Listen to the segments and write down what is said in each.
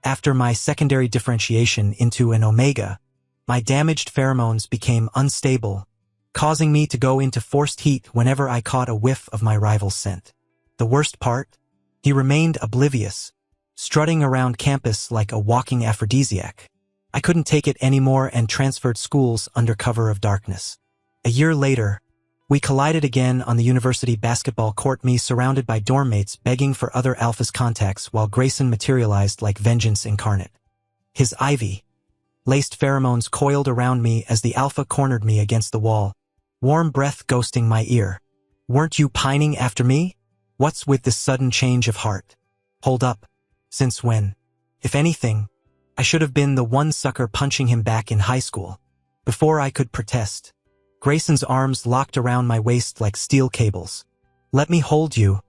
After my secondary differentiation into an Omega, my damaged pheromones became unstable, causing me to go into forced heat whenever I caught a whiff of my rival's scent. The worst part? He remained oblivious, strutting around campus like a walking aphrodisiac. I couldn't take it anymore and transferred schools under cover of darkness. A year later, we collided again on the university basketball court, me surrounded by dorm mates begging for other alphas' contacts while Grayson materialized like vengeance incarnate. His ivy-laced pheromones coiled around me as the alpha cornered me against the wall, warm breath ghosting my ear. "Weren't you pining after me? What's with this sudden change of heart? Hold up. Since when? If anything, I should have been the one sucker punching him back in high school." Before I could protest, Grayson's arms locked around my waist like steel cables. "Let me hold you,"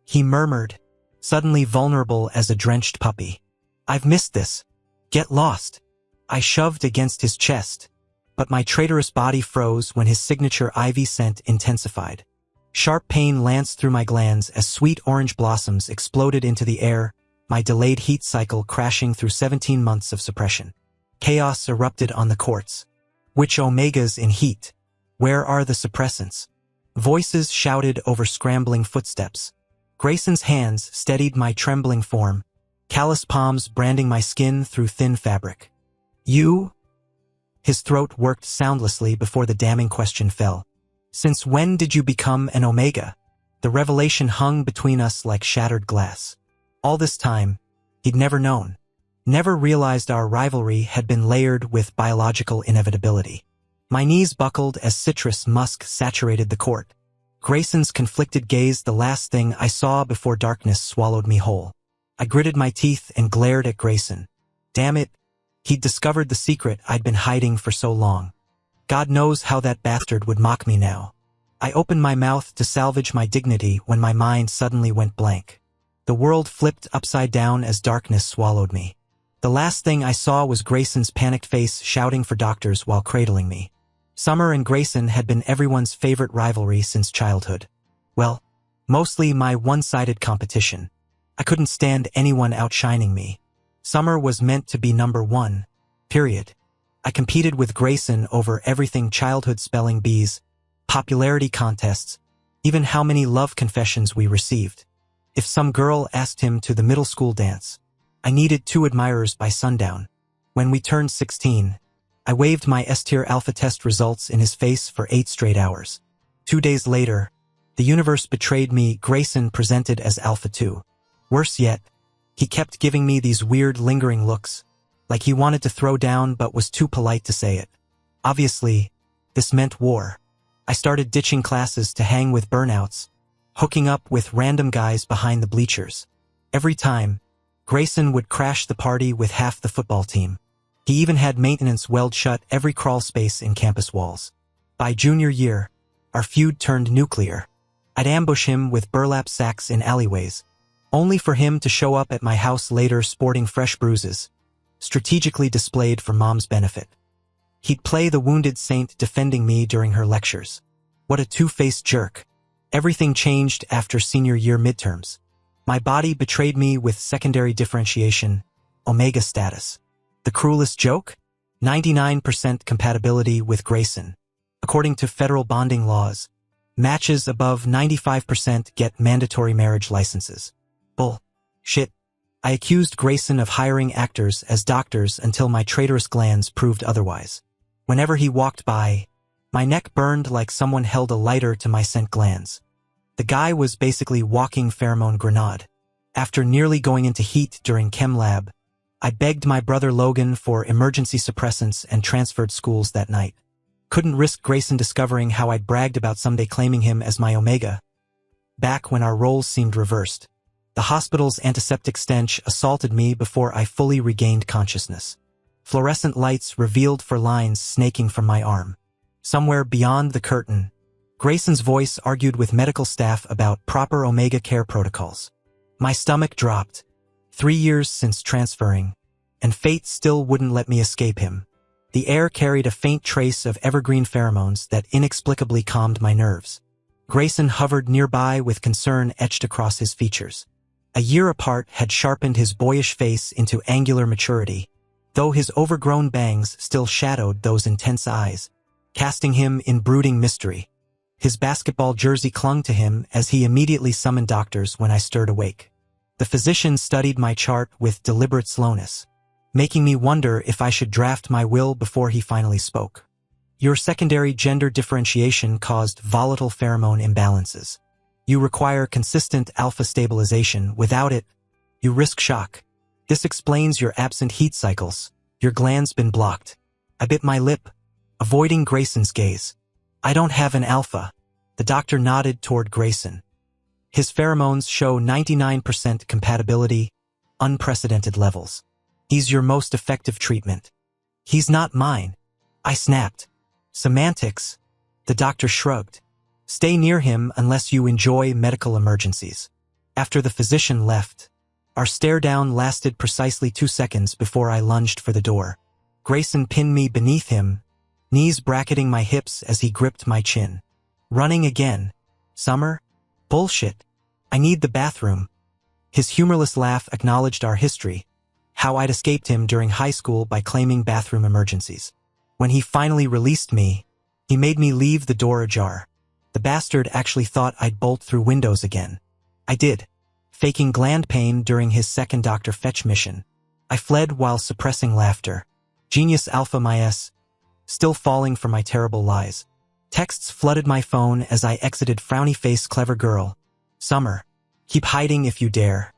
he murmured, suddenly vulnerable as a drenched puppy. "I've missed this. Get lost." I shoved against his chest, but my traitorous body froze when his signature ivy scent intensified. Sharp pain lanced through my glands as sweet orange blossoms exploded into the air, my delayed heat cycle crashing through 17 months of suppression. Chaos erupted on the courts. Which Omegas in heat? Where are the suppressants? Voices shouted over scrambling footsteps. Grayson's hands steadied my trembling form, callous palms branding my skin through thin fabric. "You?" His throat worked soundlessly before the damning question fell. "Since when did you become an Omega?" The revelation hung between us like shattered glass. All this time, he'd never known, never realized our rivalry had been layered with biological inevitability. My knees buckled as citrus musk saturated the court. Grayson's conflicted gaze the last thing I saw before darkness swallowed me whole. I gritted my teeth and glared at Grayson. Damn it, he'd discovered the secret I'd been hiding for so long. God knows how that bastard would mock me now. I opened my mouth to salvage my dignity when my mind suddenly went blank. The world flipped upside down as darkness swallowed me. The last thing I saw was Grayson's panicked face shouting for doctors while cradling me. Summer and Grayson had been everyone's favorite rivalry since childhood. Well, mostly my one-sided competition. I couldn't stand anyone outshining me. Summer was meant to be number one, period. I competed with Grayson over everything: childhood spelling bees, popularity contests, even how many love confessions we received. If some girl asked him to the middle school dance, I needed 2 admirers by sundown. When we turned 16, I waved my S-tier alpha test results in his face for 8 straight hours. 2 days later, the universe betrayed me. Grayson presented as Alpha 2. Worse yet, he kept giving me these weird lingering looks, like he wanted to throw down but was too polite to say it. Obviously, this meant war. I started ditching classes to hang with burnouts, hooking up with random guys behind the bleachers. Every time, Grayson would crash the party with half the football team. He even had maintenance weld shut every crawl space in campus walls. By junior year, our feud turned nuclear. I'd ambush him with burlap sacks in alleyways, only for him to show up at my house later sporting fresh bruises, strategically displayed for Mom's benefit. He'd play the wounded saint defending me during her lectures. What a two-faced jerk. Everything changed after senior year midterms. My body betrayed me with secondary differentiation, Omega status. The cruelest joke? 99% compatibility with Grayson. According to federal bonding laws, matches above 95% get mandatory marriage licenses. Bullshit. I accused Grayson of hiring actors as doctors until my traitorous glands proved otherwise. Whenever he walked by, my neck burned like someone held a lighter to my scent glands. The guy was basically walking pheromone grenade. After nearly going into heat during chem lab, I begged my brother Logan for emergency suppressants and transferred schools that night. Couldn't risk Grayson discovering how I'd bragged about someday claiming him as my Omega. Back when our roles seemed reversed, the hospital's antiseptic stench assaulted me before I fully regained consciousness. Fluorescent lights revealed for lines snaking from my arm. Somewhere beyond the curtain, Grayson's voice argued with medical staff about proper Omega care protocols. My stomach dropped. 3 years since transferring, and fate still wouldn't let me escape him. The air carried a faint trace of evergreen pheromones that inexplicably calmed my nerves. Grayson hovered nearby with concern etched across his features. A year apart had sharpened his boyish face into angular maturity, though his overgrown bangs still shadowed those intense eyes, casting him in brooding mystery. His basketball jersey clung to him as he immediately summoned doctors when I stirred awake. The physician studied my chart with deliberate slowness, making me wonder if I should draft my will before he finally spoke. Your secondary gender differentiation caused volatile pheromone imbalances. You require consistent alpha stabilization. Without it, you risk shock. This explains your absent heat cycles. Your gland's been blocked. I bit my lip, avoiding Grayson's gaze. I don't have an alpha. The doctor nodded toward Grayson. His pheromones show 99% compatibility, unprecedented levels. He's your most effective treatment. He's not mine. I snapped. Semantics. The doctor shrugged. Stay near him unless you enjoy medical emergencies. After the physician left, our stare-down lasted precisely 2 seconds before I lunged for the door. Grayson pinned me beneath him, knees bracketing my hips as he gripped my chin. Running again. Summer? Bullshit. I need the bathroom. His humorless laugh acknowledged our history, how I'd escaped him during high school by claiming bathroom emergencies. When he finally released me, he made me leave the door ajar. The bastard actually thought I'd bolt through windows again. I did, faking gland pain during his second Dr. Fetch mission. I fled while suppressing laughter. Genius Alpha my S, still falling for my terrible lies. Texts flooded my phone as I exited frowny face clever girl. Summer, keep hiding if you dare.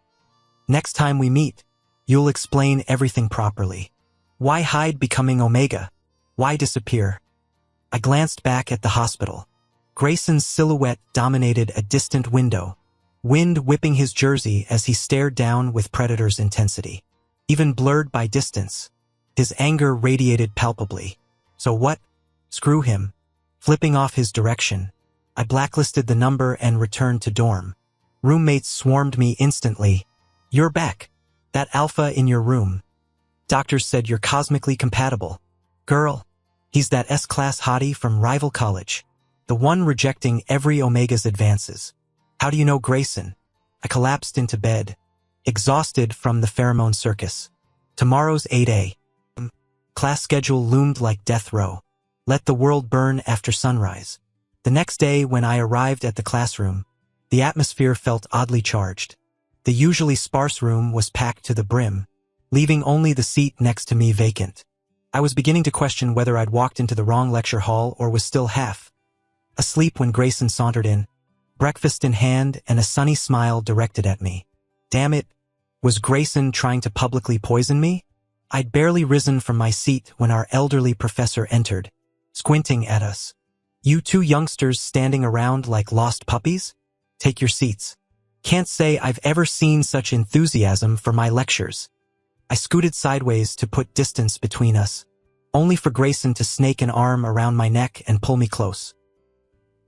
Next time we meet, you'll explain everything properly. Why hide becoming Omega? Why disappear? I glanced back at the hospital. Grayson's silhouette dominated a distant window, wind whipping his jersey as he stared down with predator's intensity. Even blurred by distance, his anger radiated palpably. So what? Screw him. Flipping off his direction, I blacklisted the number and returned to dorm. Roommates swarmed me instantly. You're back. That alpha in your room. Doctors said you're cosmically compatible. Girl, he's that S-class hottie from rival college. The one rejecting every Omega's advances. How do you know Grayson? I collapsed into bed, exhausted from the pheromone circus. Tomorrow's 8 a.m. Class schedule loomed like death row. Let the world burn after sunrise. The next day when I arrived at the classroom, the atmosphere felt oddly charged. The usually sparse room was packed to the brim, leaving only the seat next to me vacant. I was beginning to question whether I'd walked into the wrong lecture hall or was still half asleep when Grayson sauntered in, breakfast in hand and a sunny smile directed at me. Damn it, was Grayson trying to publicly poison me? I'd barely risen from my seat when our elderly professor entered, squinting at us. You two youngsters standing around like lost puppies? Take your seats. Can't say I've ever seen such enthusiasm for my lectures. I scooted sideways to put distance between us, only for Grayson to snake an arm around my neck and pull me close.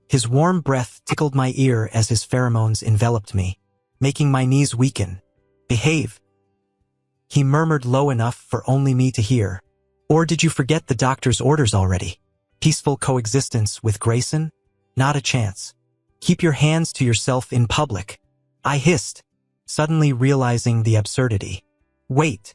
His warm breath tickled my ear as his pheromones enveloped me, making my knees weaken. Behave. He murmured low enough for only me to hear. Or did you forget the doctor's orders already? Peaceful coexistence with Grayson? Not a chance. Keep your hands to yourself in public. I hissed, suddenly realizing the absurdity. Wait,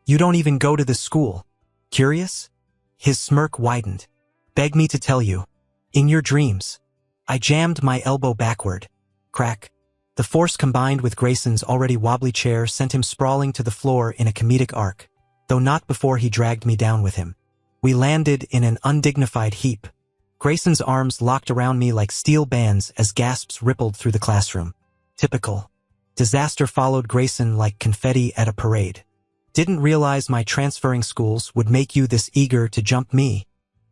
you don't even go to this school. Curious? His smirk widened. Beg me to tell you. In your dreams. I jammed my elbow backward. Crack. The force combined with Grayson's already wobbly chair sent him sprawling to the floor in a comedic arc, though not before he dragged me down with him. We landed in an undignified heap. Grayson's arms locked around me like steel bands as gasps rippled through the classroom. Typical. Disaster followed Grayson like confetti at a parade. Didn't realize my transferring schools would make you this eager to jump me.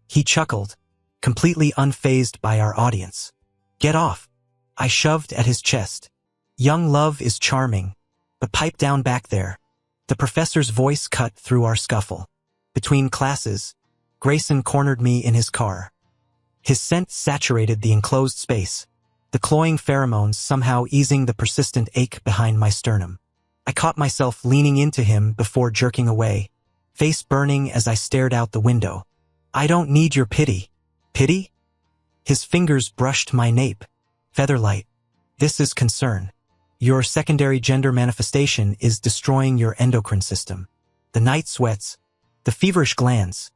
He chuckled, completely unfazed by our audience. Get off. I shoved at his chest. Young love is charming, but pipe down back there. The professor's voice cut through our scuffle. Between classes, Grayson cornered me in his car. His scent saturated the enclosed space, the cloying pheromones somehow easing the persistent ache behind my sternum. I caught myself leaning into him before jerking away, face burning as I stared out the window. I don't need your pity. Pity? His fingers brushed my nape. Featherlight. This is concern. Your secondary gender manifestation is destroying your endocrine system. The night sweats, the feverish glands.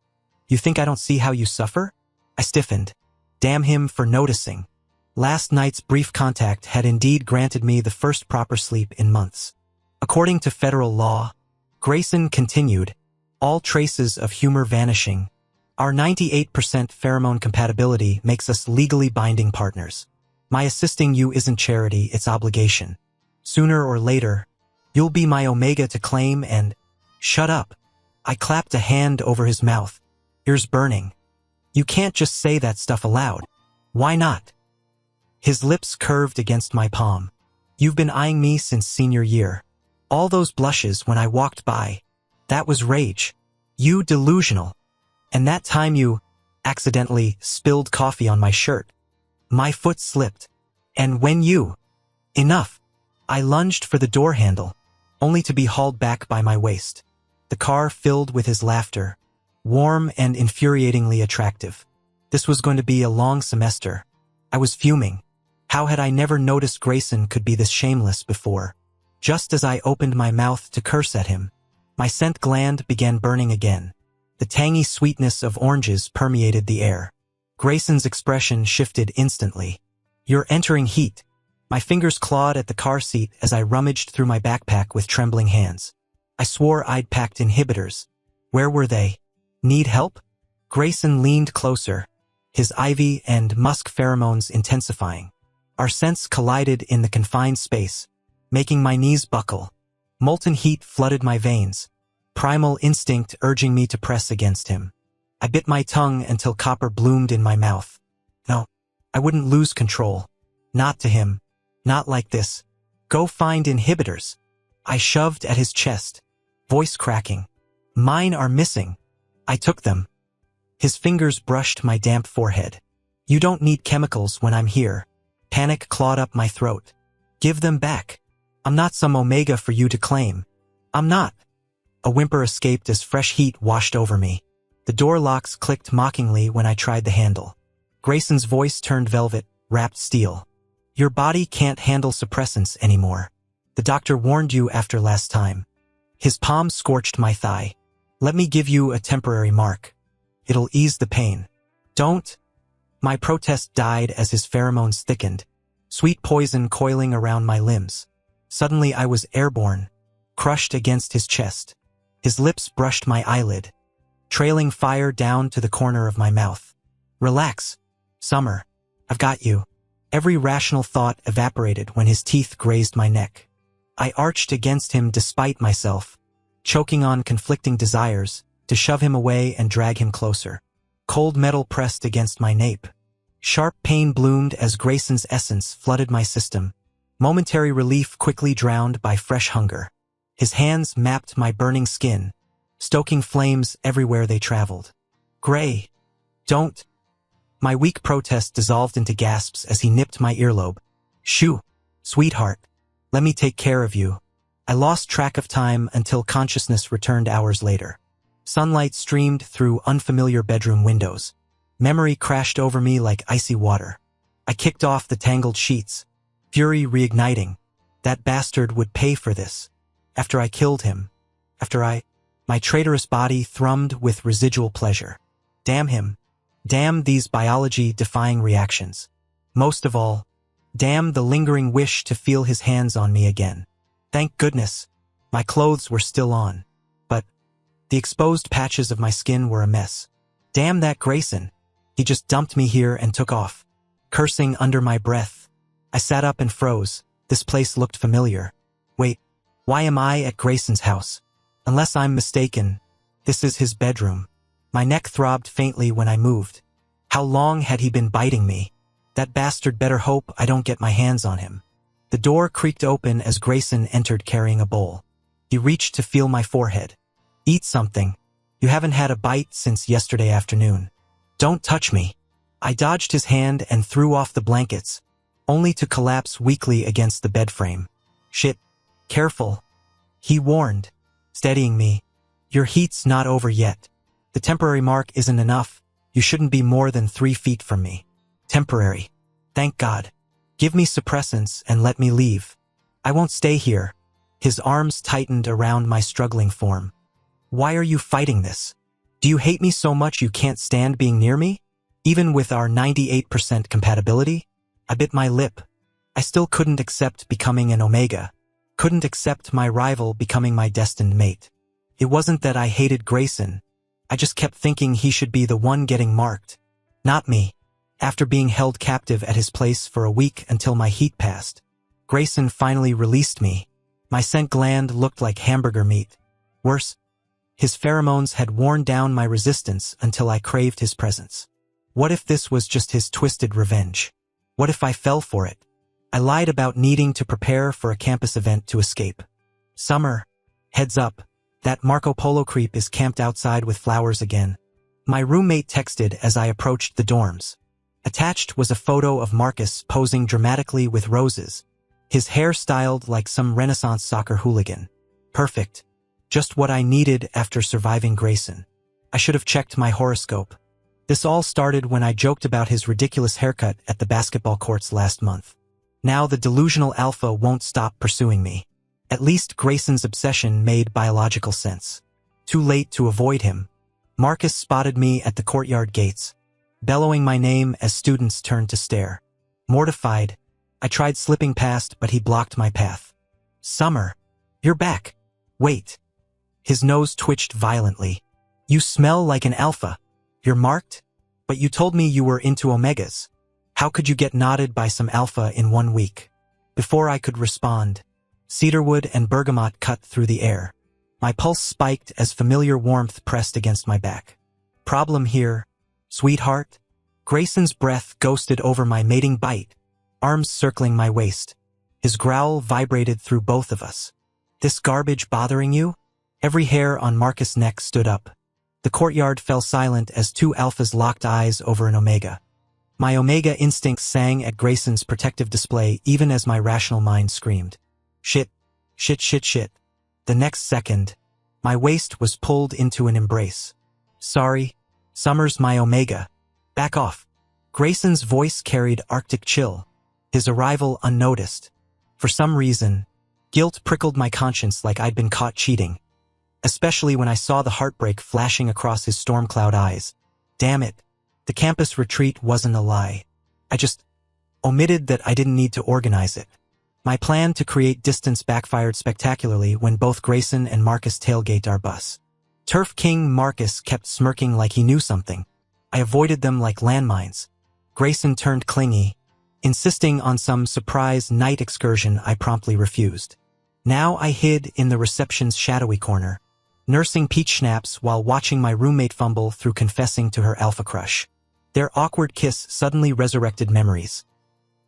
You think I don't see how you suffer? I stiffened. Damn him for noticing. Last night's brief contact had indeed granted me the first proper sleep in months. According to federal law, Grayson continued, all traces of humor vanishing. Our 98% pheromone compatibility makes us legally binding partners. My assisting you isn't charity, it's obligation. Sooner or later, you'll be my Omega to claim and... Shut up. I clapped a hand over his mouth, ears burning. You can't just say that stuff aloud. Why not? His lips curved against my palm. You've been eyeing me since senior year. All those blushes when I walked by. That was rage. You delusional. And that time you accidentally spilled coffee on my shirt. My foot slipped. And when you... Enough. I lunged for the door handle, only to be hauled back by my waist. The car filled with his laughter, warm and infuriatingly attractive. This was going to be a long semester. I was fuming. How had I never noticed Grayson could be this shameless before? Just as I opened my mouth to curse at him, my scent gland began burning again. The tangy sweetness of oranges permeated the air. Grayson's expression shifted instantly. You're entering heat. My fingers clawed at the car seat as I rummaged through my backpack with trembling hands. I swore I'd packed inhibitors. Where were they? Need help? Grayson leaned closer, his ivy and musk pheromones intensifying. Our scents collided in the confined space, making my knees buckle. Molten heat flooded my veins, primal instinct urging me to press against him. I bit my tongue until copper bloomed in my mouth. No, I wouldn't lose control. Not to him. Not like this. Go find inhibitors. I shoved at his chest, voice cracking. Mine are missing. I took them. His fingers brushed my damp forehead. You don't need chemicals when I'm here. Panic clawed up my throat. Give them back. I'm not some Omega for you to claim. I'm not. A whimper escaped as fresh heat washed over me. The door locks clicked mockingly when I tried the handle. Grayson's voice turned velvet, wrapped steel. Your body can't handle suppressants anymore. The doctor warned you after last time. His palm scorched my thigh. Let me give you a temporary mark. It'll ease the pain. Don't. My protest died as his pheromones thickened, sweet poison coiling around my limbs. Suddenly I was airborne, crushed against his chest. His lips brushed my eyelid, trailing fire down to the corner of my mouth. Relax. Summer. I've got you. Every rational thought evaporated when his teeth grazed my neck. I arched against him despite myself, choking on conflicting desires to shove him away and drag him closer. Cold metal pressed against my nape. Sharp pain bloomed as Grayson's essence flooded my system. Momentary relief quickly drowned by fresh hunger. His hands mapped my burning skin, stoking flames everywhere they traveled. Gray. Don't. My weak protest dissolved into gasps as he nipped my earlobe. Shoo, sweetheart. Let me take care of you. I lost track of time until consciousness returned hours later. Sunlight streamed through unfamiliar bedroom windows. Memory crashed over me like icy water. I kicked off the tangled sheets, fury reigniting. That bastard would pay for this. After I killed him. My traitorous body thrummed with residual pleasure. Damn him. Damn these biology-defying reactions. Most of all, damn the lingering wish to feel his hands on me again. Thank goodness, my clothes were still on. But the exposed patches of my skin were a mess. Damn that Grayson. He just dumped me here and took off. Cursing under my breath, I sat up and froze. This place looked familiar. Wait, why am I at Grayson's house? Unless I'm mistaken, this is his bedroom. My neck throbbed faintly when I moved. How long had he been biting me? That bastard better hope I don't get my hands on him. The door creaked open as Grayson entered carrying a bowl. He reached to feel my forehead. Eat something. You haven't had a bite since yesterday afternoon. Don't touch me. I dodged his hand and threw off the blankets, only to collapse weakly against the bed frame. Shit. Careful. He warned, steadying me. Your heat's not over yet. The temporary mark isn't enough. You shouldn't be more than 3 feet from me. Temporary. Thank God. Give me suppressants and let me leave. I won't stay here. His arms tightened around my struggling form. Why are you fighting this? Do you hate me so much you can't stand being near me? Even with our 98% compatibility? I bit my lip. I still couldn't accept becoming an Omega. Couldn't accept my rival becoming my destined mate. It wasn't that I hated Grayson. I just kept thinking he should be the one getting marked. Not me. After being held captive at his place for a week until my heat passed, Grayson finally released me. My scent gland looked like hamburger meat. Worse, his pheromones had worn down my resistance until I craved his presence. What if this was just his twisted revenge? What if I fell for it? I lied about needing to prepare for a campus event to escape. Summer, heads up, that Marco Polo creep is camped outside with flowers again. My roommate texted as I approached the dorms. Attached was a photo of Marcus posing dramatically with roses, his hair styled like some Renaissance soccer hooligan. Perfect. Just what I needed after surviving Grayson. I should have checked my horoscope. This all started when I joked about his ridiculous haircut at the basketball courts last month. Now the delusional alpha won't stop pursuing me. At least Grayson's obsession made biological sense. Too late to avoid him. Marcus spotted me at the courtyard gates, bellowing my name as students turned to stare. Mortified, I tried slipping past, but he blocked my path. Summer, you're back. Wait. His nose twitched violently. You smell like an alpha. You're marked? But you told me you were into Omegas. How could you get knotted by some alpha in 1 week? Before I could respond, cedarwood and bergamot cut through the air. My pulse spiked as familiar warmth pressed against my back. Problem here, sweetheart? Grayson's breath ghosted over my mating bite, arms circling my waist. His growl vibrated through both of us. This garbage bothering you? Every hair on Marcus' neck stood up. The courtyard fell silent as two alphas locked eyes over an Omega. My Omega instincts sang at Grayson's protective display even as my rational mind screamed. Shit, shit, shit, shit. The next second, my waist was pulled into an embrace. Sorry, Summer's my Omega. Back off. Grayson's voice carried Arctic chill, his arrival unnoticed. For some reason, guilt prickled my conscience like I'd been caught cheating, especially when I saw the heartbreak flashing across his storm cloud eyes. Damn it. The campus retreat wasn't a lie. I just omitted that I didn't need to organize it. My plan to create distance backfired spectacularly when both Grayson and Marcus tailgate our bus. Turf King Marcus kept smirking like he knew something. I avoided them like landmines. Grayson turned clingy, insisting on some surprise night excursion I promptly refused. Now I hid in the reception's shadowy corner, nursing peach schnapps while watching my roommate fumble through confessing to her alpha crush. Their awkward kiss suddenly resurrected memories.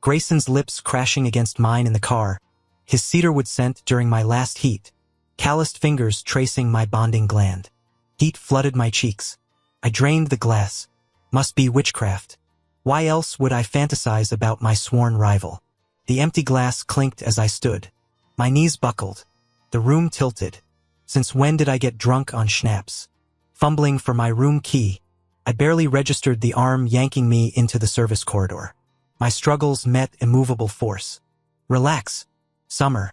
Grayson's lips crashing against mine in the car, his cedarwood scent during my last heat, calloused fingers tracing my bonding gland. Heat flooded my cheeks. I drained the glass. Must be witchcraft. Why else would I fantasize about my sworn rival? The empty glass clinked as I stood. My knees buckled. The room tilted. Since when did I get drunk on schnapps? Fumbling for my room key, I barely registered the arm yanking me into the service corridor. My struggles met immovable force. Relax. Summer.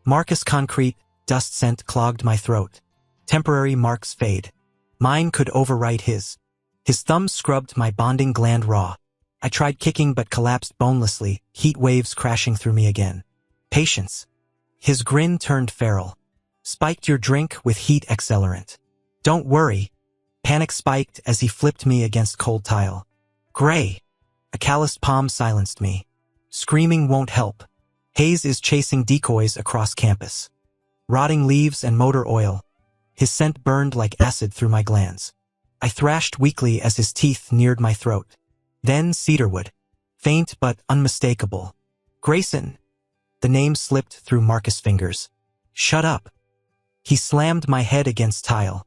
Marcus concrete, dust scent clogged my throat. Temporary marks fade. Mine could overwrite his. His thumb scrubbed my bonding gland raw. I tried kicking but collapsed bonelessly, heat waves crashing through me again. Patience. His grin turned feral. Spiked your drink with heat accelerant. Don't worry. Panic spiked as he flipped me against cold tile. Gray. A calloused palm silenced me. Screaming won't help. Hayes is chasing decoys across campus. Rotting leaves and motor oil. His scent burned like acid through my glands. I thrashed weakly as his teeth neared my throat. Then cedarwood. Faint but unmistakable. Grayson. The name slipped through Marcus' fingers. Shut up. He slammed my head against tile.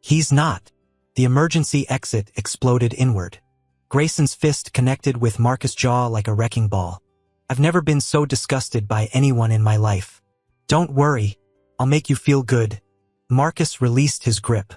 He's not. The emergency exit exploded inward. Grayson's fist connected with Marcus' jaw like a wrecking ball. I've never been so disgusted by anyone in my life. Don't worry. I'll make you feel good. Marcus released his grip.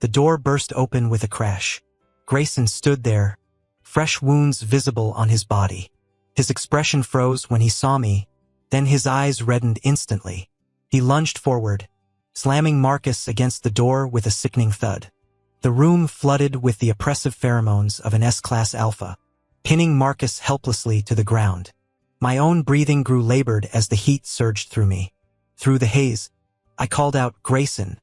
The door burst open with a crash. Grayson stood there, fresh wounds visible on his body. His expression froze when he saw me, Then his eyes reddened instantly. He lunged forward, slamming Marcus against the door with a sickening thud. The room flooded with the oppressive pheromones of an S-class alpha, pinning Marcus helplessly to the ground. My own breathing grew labored as the heat surged through me. Through the haze, I called out, "Grayson,"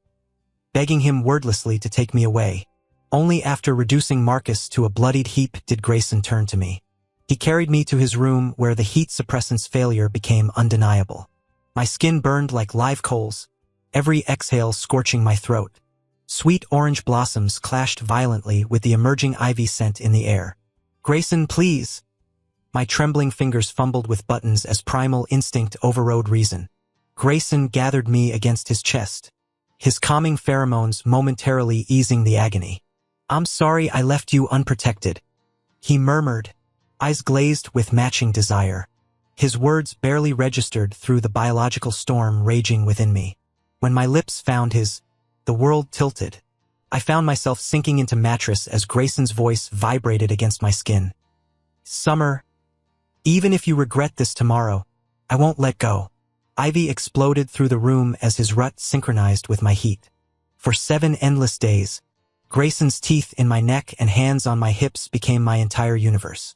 begging him wordlessly to take me away. Only after reducing Marcus to a bloodied heap did Grayson turn to me. He carried me to his room where the heat suppressant's failure became undeniable. My skin burned like live coals, every exhale scorching my throat. Sweet orange blossoms clashed violently with the emerging ivy scent in the air. "Grayson, please!" My trembling fingers fumbled with buttons as primal instinct overrode reason. Grayson gathered me against his chest, his calming pheromones momentarily easing the agony. "I'm sorry I left you unprotected," he murmured, eyes glazed with matching desire. His words barely registered through the biological storm raging within me. When my lips found his, the world tilted. I found myself sinking into mattress as Grayson's voice vibrated against my skin. "Summer, even if you regret this tomorrow, I won't let go." Ivy exploded through the room as his rut synchronized with my heat. For 7 endless days, Grayson's teeth in my neck and hands on my hips became my entire universe.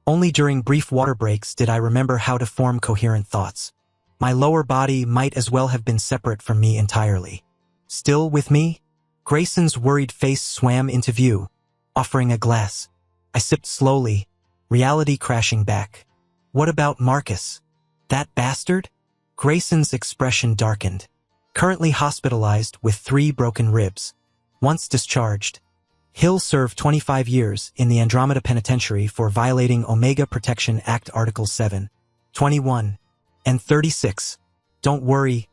Only during brief water breaks did I remember how to form coherent thoughts. My lower body might as well have been separate from me entirely. "Still with me?" Grayson's worried face swam into view, offering a glass. I sipped slowly, reality crashing back. "What about Marcus? That bastard?" Grayson's expression darkened. "Currently hospitalized with 3 broken ribs. Once discharged. He'll serve 25 years in the Andromeda Penitentiary for violating Omega Protection Act Articles 7, 21, and 36. Don't worry,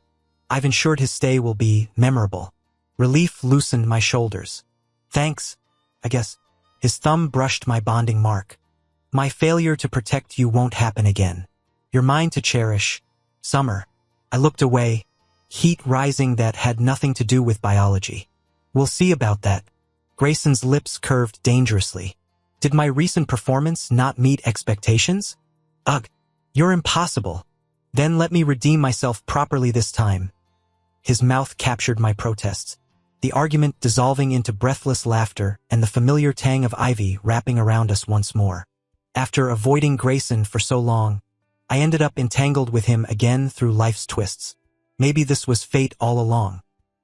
I've ensured his stay will be memorable." Relief loosened my shoulders. "Thanks, I guess." His thumb brushed my bonding mark. "My failure to protect you won't happen again. You're mine to cherish, Summer." I looked away, heat rising that had nothing to do with biology. "We'll see about that." Grayson's lips curved dangerously. "Did my recent performance not meet expectations?" "Ugh, you're impossible." "Then let me redeem myself properly this time." His mouth captured my protests, the argument dissolving into breathless laughter and the familiar tang of ivy wrapping around us once more. After avoiding Grayson for so long, I ended up entangled with him again through life's twists. Maybe this was fate all along.